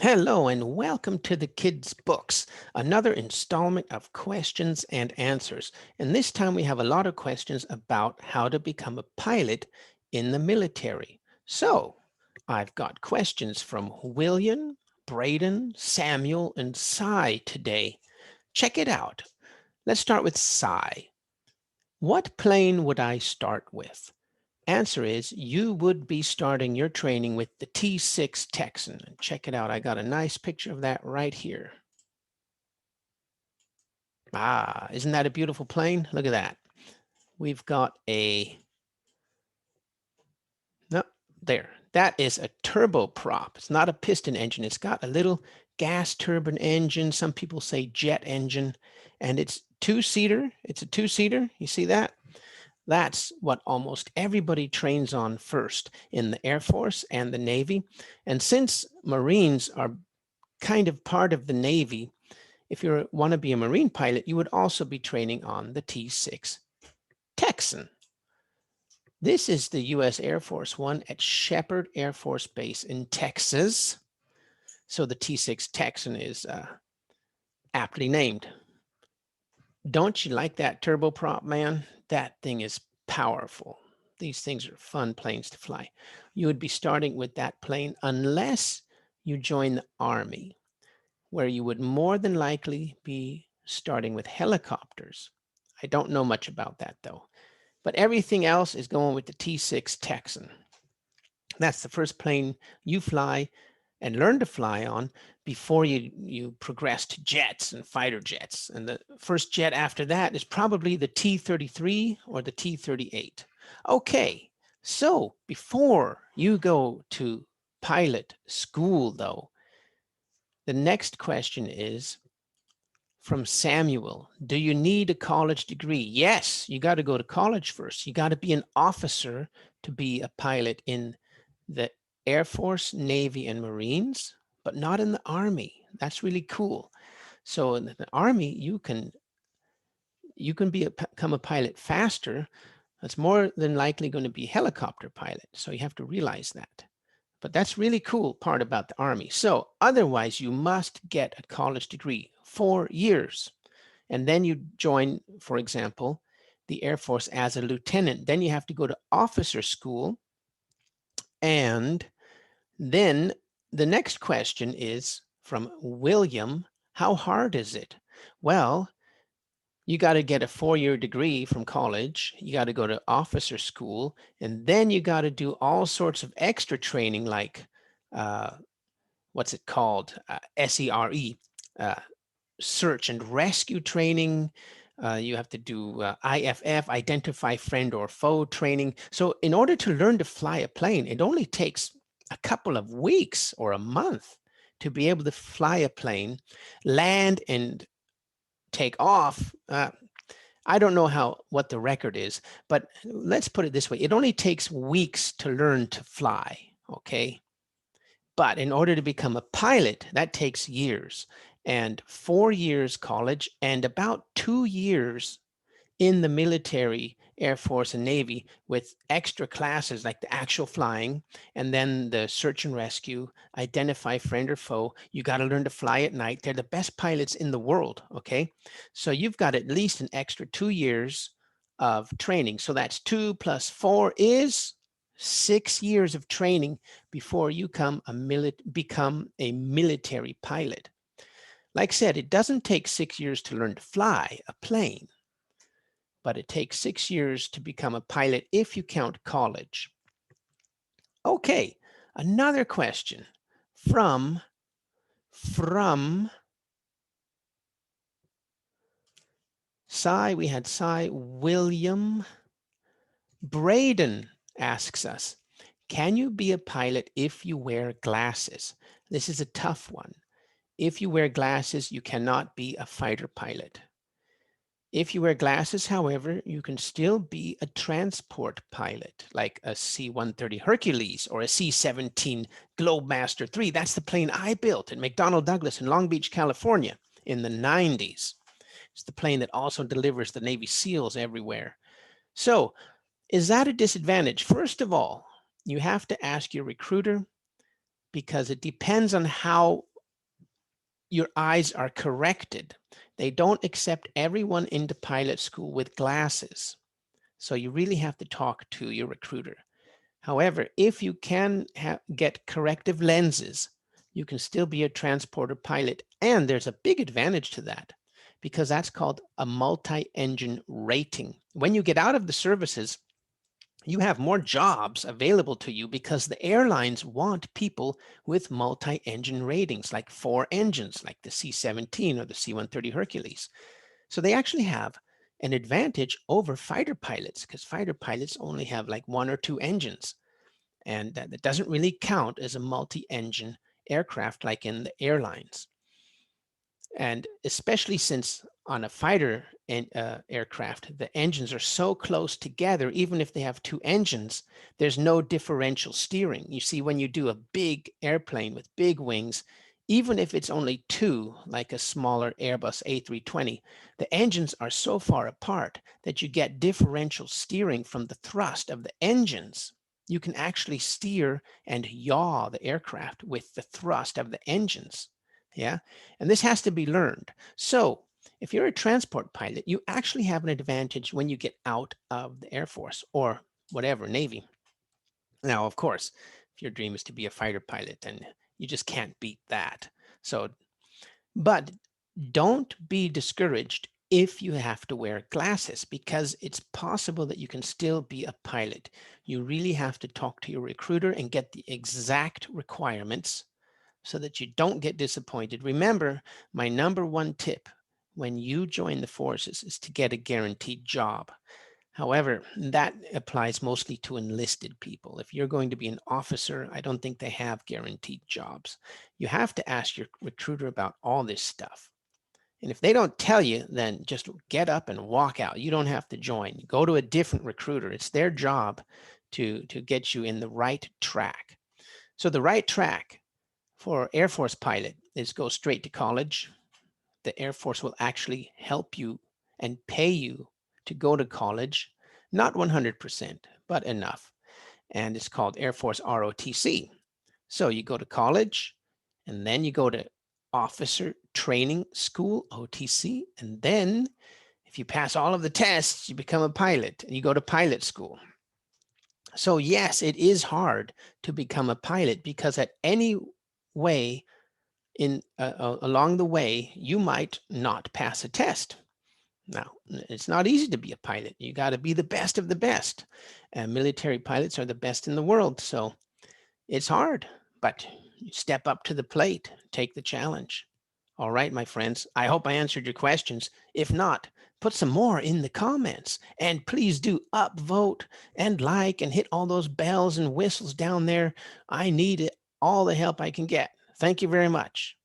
Hello and welcome to the Kids Books, another installment of questions and answers. And this time we have a lot of questions about how to become a pilot in the military. So I've got questions from William, Braden, Samuel, and Cy today. Check it out. Let's start with Cy. What plane would I start with? Answer is you would be starting your training with the T6 Texan. Check it out. I got a nice picture of that right here. Ah, isn't that a beautiful plane? Look at that. We've got no, there. That is a turboprop. It's not a piston engine. It's got a little gas turbine engine. Some people say jet engine, and it's two-seater. It's a two-seater. You see that? That's what almost everybody trains on first in the Air Force and the Navy. And since Marines are kind of part of the Navy, if you want to be a Marine pilot, you would also be training on the T6 Texan. This is the U.S. Air Force One at Shepherd Air Force Base in Texas. So the T6 Texan is aptly named. Don't you like that turboprop, man? That thing is powerful. These things are fun planes to fly. You would be starting with that plane unless you join the Army, where you would more than likely be starting with helicopters. I don't know much about that though, but everything else is going with the T6 Texan. That's the first plane you fly and learn to fly on before you progress to jets and fighter jets. And the first jet after that is probably the T-33 or the T-38. Okay, so before you go to pilot school though, the next question is from Samuel. Do you need a college degree? Yes, you got to go to college first. You got to be an officer to be a pilot in the Air Force, Navy, and Marines, but not in the Army. That's really cool. So in the Army, you can become a pilot faster. That's more than likely going to be a helicopter pilot. So you have to realize that. But that's really cool part about the Army. So otherwise, you must get a college degree, 4 years. And then you join, for example, the Air Force as a lieutenant. Then you have to go to officer school. And then the next question is from William. How hard is it? Well, you got to get a 4-year degree from college. You got to go to officer school. And then you got to do all sorts of extra training like, what's it called? SERE, search and rescue training. You have to do IFF, identify friend or foe training. So in order to learn to fly a plane, it only takes a couple of weeks or a month to be able to fly a plane, land and take off. I don't know what the record is, but let's put it this way. It only takes weeks to learn to fly, okay? But in order to become a pilot, that takes years, and 4 years college and about 2 years in the military, Air Force and Navy with extra classes like the actual flying and then the search and rescue, identify friend or foe. You got to learn to fly at night. They're the best pilots in the world, okay? So you've got at least an extra 2 years of training. So that's 2 plus 4 is 6 years of training before you become a military pilot. Like I said, it doesn't take 6 years to learn to fly a plane, but it takes 6 years to become a pilot if you count college. Okay, another question from Cy. We had Cy. William. Braden asks us, can you be a pilot if you wear glasses? This is a tough one. If you wear glasses, you cannot be a fighter pilot. If you wear glasses, however, you can still be a transport pilot, like a C-130 Hercules or a C-17 Globemaster III. That's the plane I built at McDonnell Douglas in Long Beach, California in the 90s. It's the plane that also delivers the Navy SEALs everywhere. So is that a disadvantage? First of all, you have to ask your recruiter because it depends on how your eyes are corrected. They don't accept everyone into pilot school with glasses. So you really have to talk to your recruiter. However, if you can get corrective lenses, you can still be a transporter pilot. And there's a big advantage to that because that's called a multi-engine rating. When you get out of the services, you have more jobs available to you because the airlines want people with multi-engine ratings, like 4 engines, like the C-17 or the C-130 Hercules. So they actually have an advantage over fighter pilots because fighter pilots only have like 1 or 2 engines. And that doesn't really count as a multi-engine aircraft like in the airlines. And especially since on a fighter aircraft, the engines are so close together, even if they have 2 engines, there's no differential steering. You see, when you do a big airplane with big wings, even if it's only 2, like a smaller Airbus A320, the engines are so far apart that you get differential steering from the thrust of the engines. You can actually steer and yaw the aircraft with the thrust of the engines. Yeah, and this has to be learned. So if you're a transport pilot, you actually have an advantage when you get out of the Air Force or whatever, Navy. Now, of course, if your dream is to be a fighter pilot, then you just can't beat that. So, but don't be discouraged if you have to wear glasses because it's possible that you can still be a pilot. You really have to talk to your recruiter and get the exact requirements so that you don't get disappointed. Remember, my #1 tip when you join the forces is to get a guaranteed job. However, that applies mostly to enlisted people. If you're going to be an officer, I don't think they have guaranteed jobs. You have to ask your recruiter about all this stuff. And if they don't tell you, then just get up and walk out. You don't have to join. Go to a different recruiter. It's their job to get you in the right track. So the right track for Air Force pilot is go straight to college. The Air Force will actually help you and pay you to go to college, not 100%, but enough. And it's called Air Force ROTC. So you go to college and then you go to Officer Training School, OTC. And then if you pass all of the tests, you become a pilot and you go to pilot school. So yes, it is hard to become a pilot because at any way along the way, you might not pass a test. Now, it's not easy to be a pilot. You got to be the best of the best. Military pilots are the best in the world. So it's hard, but you step up to the plate, take the challenge. All right, my friends, I hope I answered your questions. If not, put some more in the comments. And please do upvote and like and hit all those bells and whistles down there. I need all the help I can get. Thank you very much.